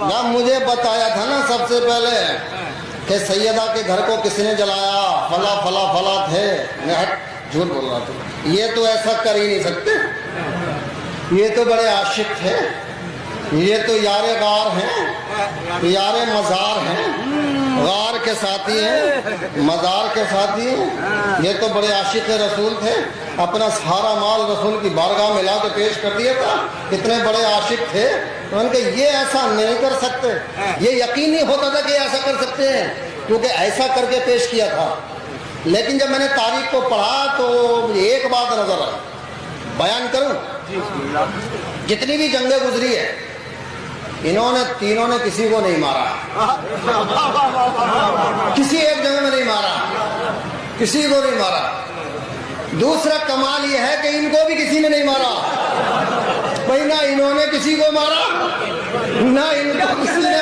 نہ مجھے بتایا تھا نا سب سے پہلے کہ سیدہ کے گھر کو کس نے جلایا، فلا فلا فلا تھے، میں جھوٹ بول رہا تھا، یہ تو ایسا کر ہی نہیں سکتے، یہ تو بڑے عاشق تھے، یہ تو یار غار ہیں، یار مزار ہیں، غار کے ساتھی ہیں، مزار کے ساتھی ہیں، یہ تو بڑے عاشق رسول تھے، اپنا سارا مال رسول کی بارگاہ میں لا کے پیش کر دیا تھا، اتنے بڑے عاشق تھے، ان کے یہ ایسا نہیں کر سکتے، یہ یقینی ہوتا تھا کہ ایسا کر سکتے ہیں کیونکہ ایسا کر کے پیش کیا تھا۔ لیکن جب میں نے تاریخ کو پڑھا تو ایک بات نظر آئی، بیان کروں، جتنی بھی جنگیں گزری ہے انہوں نے تینوں نے کسی کو نہیں مارا، کسی ایک جنگ میں نہیں مارا، کسی کو نہیں مارا۔ دوسرا کمال یہ ہے کہ ان کو بھی کسی نے نہیں مارا، بھائی نہ انہوں نے کسی کو مارا نہ ان کو کسی نے